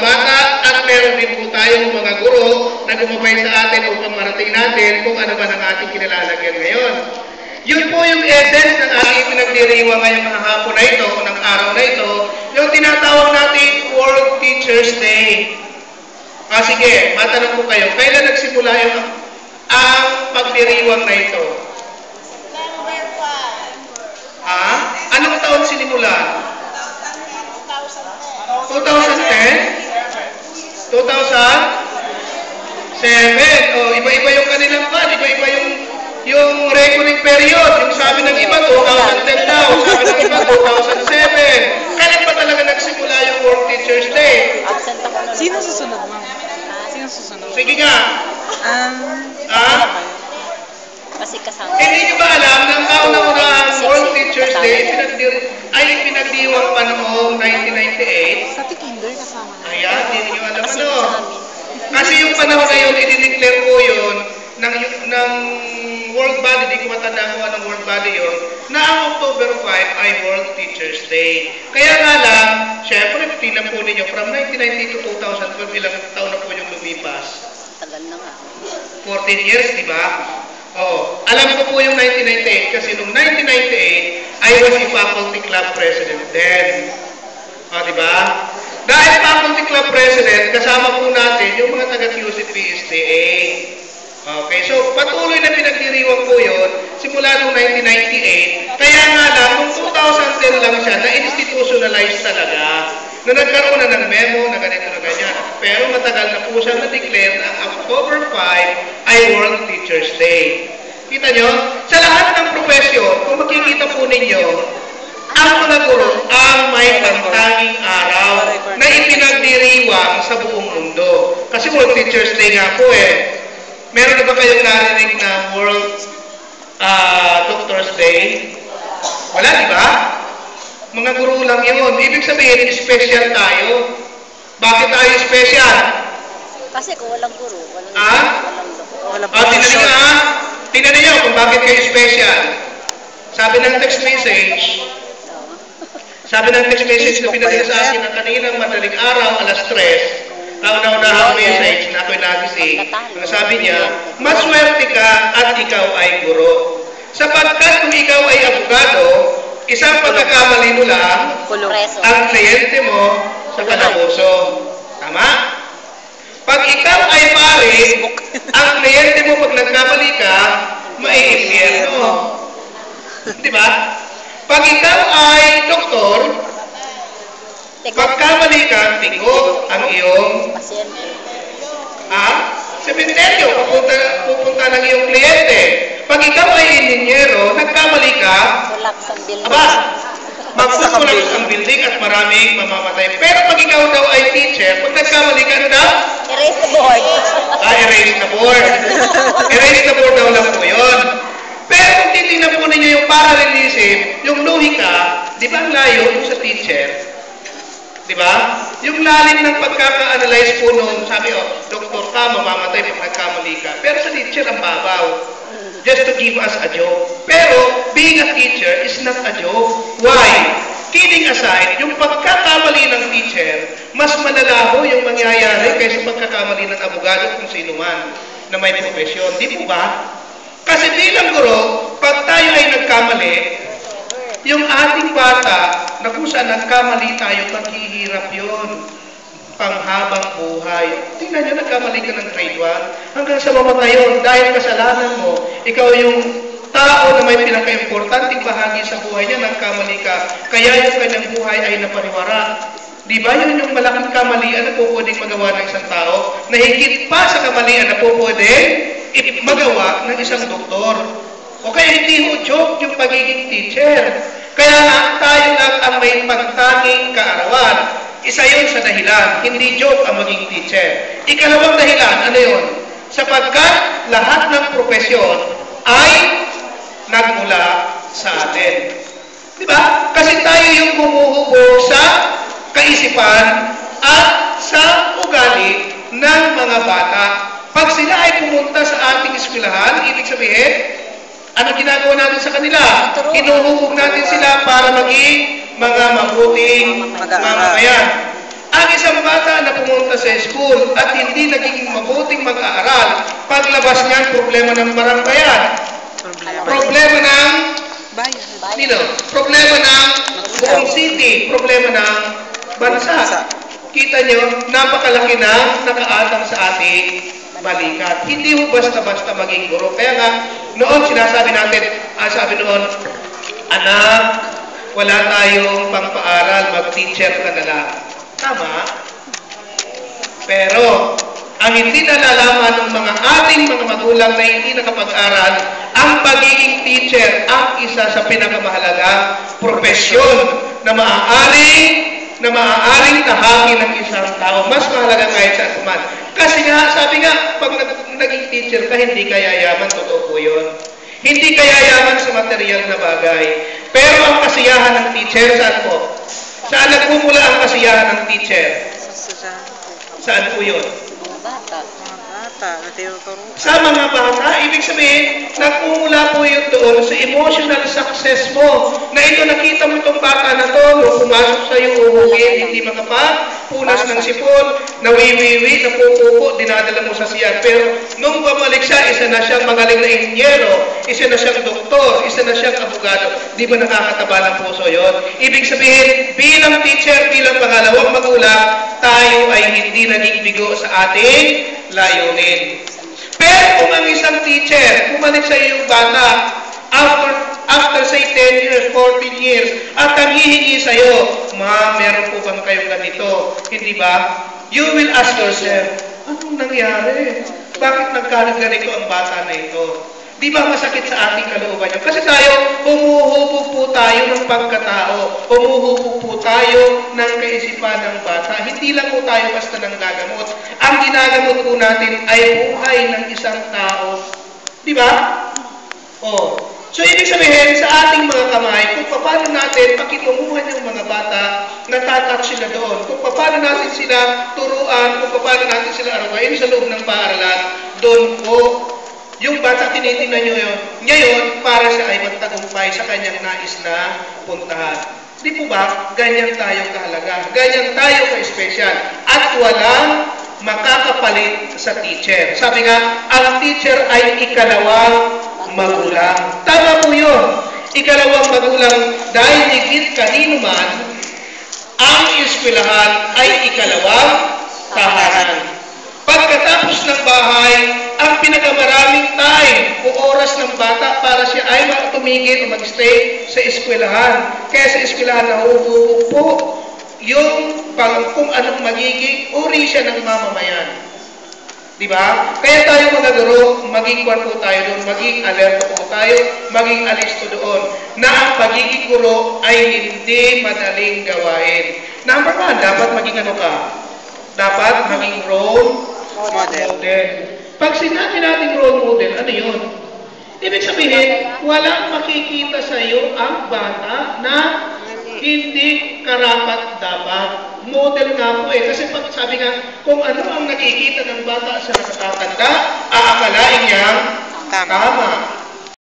bata at meron din po tayong mga guro na gumabay sa atin upang marating natin kung ano ba ang ating kinalalagyan ngayon. Yun po yung essence ng ating pinagdiriwang ngayong mga hapon na ito, ng araw na ito, yung tinatawag natin World Teachers Day. Sige, matanong ko kayo, kailan nagsimula yung ang pagdiriwang na ito? Anong taon sinimulan? 2010? 2007? Iba-iba yung kanilang ban, iba-iba yung reckoning period. Yung sabi ng iba, 2010 daw, sabi ng iba, 2007. Kailan ba talaga nagsimula yung World Teachers Day? Sino susunod, ma'am? Sino susunod? Sige nga. Kasi kasama. Hindi nyo ba alam na ang kauna-unahang World Teachers Day ay pinagdiwang pa noong 1998? Sa Kinder kasama. Ayan, hindi nyo alam ano. Kasi yung panahon na yun, i-declare po yun ng World Body, di ko matanda kung anong World Body yun, na ang October 5 ay World Teachers Day. Kaya nga lang, syempre, tingnan po ninyo, from 1990 to 2012, ilang taon na po yung lumipas? Tagal na nga. 14 years, di ba? Alam ko po yung 1998 kasi noong 1998, I was a faculty club president then. Di ba? Dahil faculty club president, kasama po natin yung mga taga-QC-PSTA. Okay, so patuloy na pinagdiriwang po yun simula noong 1998. Kaya nga lang, noong 2010 lang siya na-institutionalize talaga. Na nagkaroon na ng memo na ganito na ganyan. Pero matagal na po siya na-declare na October 5 ay World Teachers Day. Kita nyo? Sa lahat ng profesyon, kung makikita po ninyo, ang mga guro ang may pantanging araw na ipinagdiriwang sa buong mundo. Kasi World Teachers Day nga po Meron na ba kayong narinig na World Doctors Day? Wala, di ba? Mga guro lang yun. Ibig sabihin, special tayo. Bakit tayo special? Kasi kung walang guro, walang tingnan niyo kung bakit kayo special. Sabi ng text message na pinadala sa akin ng kaninang madaling araw, alas 3, kauna-unahang message na ako'y nagising. Sabi niya, maswerte ka at ikaw ay guro. Sapagkat kung ikaw ay abogado, isang pagkakamali mo lang, ang kliyente mo sa kalaboso. Tama? Pag ikaw ay pare, ang kliyente mo pag nagkamali ka, maiimpyerno. Di ba? Pag ikaw ay doktor, pagkamali ka, tigo ang iyong sementeryo, pupunta ng iyong kliyente. Pag ikaw ay inhinyero, nagkamali ka, magsusulat ang building at maraming mamamatay. Pero pag ikaw daw ay teacher, pag nagkamali ka, ano daw? Erase the board. Erase the board. Erase the board daw lang po yun. Pero kung titignan po ninyo yung parallelism, yung lohika, di ba ang layo yung sa teacher? Di ba? Yung lalim ng pagkaka-analyze po nung sabi, doktor ka, mamamatay pag nagkamali ka. Pero sa teacher, ang babaw. Just to give us a joke. Pero, being a teacher is not a joke. Why? Kidding aside, yung pagkakamali ng teacher, mas malalaho yung mangyayari kaysa pagkakamali ng abogado kung sino man na may profesyon. Di po ba? Kasi bilang guro, pag tayo ay nagkamali, yung ating bata, na kung saan nagkamali tayo, maghihirap yun. Panghabang buhay. Tingnan nyo, nagkamali ka ng grade 1, hanggang sa mamatayon, dahil kasalanan mo, ikaw yung tao na may pinaka-importanting bahagi sa buhay niya, nagkamali ka, kaya yung kanyang buhay ay napariwara. Di ba yun yung malaking kamalian na po pwedeng magawa ng isang tao, na higit pa sa kamalian na po pwedeng magawa ng isang doktor. O kaya hindi mo joke yung pagiging teacher. Kaya nga tayo lang ang may pagtanging kaarawan. Isa yun sa dahilan, hindi joke ang maging teacher. Ikalawang dahilan, ano yun? Sapagkat lahat ng profesyon ay nagmula sa atin. Diba? Kasi tayo yung humuhubog sa kaisipan at sa ugali ng mga bata. Pag sila ay pumunta sa ating eskwelahan, ibig sabihin, ano ginagawa natin sa kanila? Hinuhubog natin sila para maging mga mabuting mamamayan. Ang isang bata na pumunta sa school at hindi naging mabuting mag-aaral, paglabas niyan, problema ng barangbayan, problema ng Bayan. problema ng buong city, problema ng bansa. Kita nyo, napakalaki na nakaatang sa ating balikat. Hindi mo basta-basta maging guro. Kaya nga, noon sinasabi natin, sabi noon, anak, wala tayong pangpaaral, mag-teacher ka na lang. Tama. Pero, ang hindi nalalaman ng mga ating mga magulang na hindi nakapag-aral, ang pagiging teacher ang isa sa pinakamahalagang profesyon na maaaring tahakin ng isang tao. Mas mahalaga kahit saan kuman. Kasi nga, sabi nga, pag naging teacher ka, hindi ka yayaman. Totoo po yun. Hindi ka yayaman sa material na bagay. Pero ang kasiyahan ng teacher, saan po? Saan nagmumula ang kasiyahan ng teacher? Saan po yun? Mga bata. Sa mga bata, ibig sabihin, nagmumula po yun doon sa emotional success mo. Na ito, nakita mo itong bata na to, nung pumasok sa'yo, uhugin, hindi makapapunas ng sipon, nawiwiwi, napupupo, dinadala mo sa siyan. Pero nung bumalik siya, isa na siyang magaling na indyero, isa na siyang doktor, isa na siyang abogado. Di ba nakakataba ng puso yun? Ibig sabihin, bilang teacher, bilang pangalawang magulang, tayo ay hindi naging bigo sa ating layunin. Pero kung ang isang teacher, bumalik sa iyong bata, after say 10 years, 14 years, at ang hihingi sa iyo, ma, meron po bang kayong ganito? Hindi ba? You will ask yourself, anong nangyari? Bakit nagkagaganito ang bata na ito? Di ba masakit sa ating kalooban yun? Kasi tayo, humuhubog po tayo ng pagkatao. Humuhubog po tayo ng kaisipan ng bata. Hindi lang po tayo basta nang gagamot. Ang ginagamot po natin ay buhay ng isang tao. Di ba? Oh. So, ibig sabihin, sa ating mga kamay, kung paano natin pakitulungan yung mga bata, natatak sila doon. Kung paano natin sila turuan, kung paano natin sila arawain sa loob ng paaralan, doon po, yung bata tinitingnan nyo yun, ngayon, para siya ay magtagumpay sa kanyang nais na puntahan. Di po ba? Ganyan tayo kahalaga. Ganyan tayo ka-special. At walang makakapalit sa teacher. Sabi nga, ang teacher ay ikalawang magulang. Tama po yun. Ikalawang magulang dahil higit kanino man, ang eskwelahan ay ikalawang tahanan. Pagkatapos ng bahay, ang pinakamaraming time o oras ng bata para siya ay tumigil o mag-stay sa eskwelahan. Kaya sa eskwelahan nahuhubog po yung kung anong magiging uri siya ng mamamayan. Diba? Kaya tayo mga guro, maging kwan po tayo doon, maging alerto po tayo, maging alisto doon, na ang pagiging guro ay hindi madaling gawain. Number one, dapat maging ano ka? Dapat maging role model. Pag sinabi natin role model, ano yun? Ibig sabihin, walang makikita sa iyo ang bata na hindi karapat-dapat. Model nga po eh. Kasi pag sabi nga, kung ano ang nakikita ng bata sa nakatatanda, aakalain niyang tama.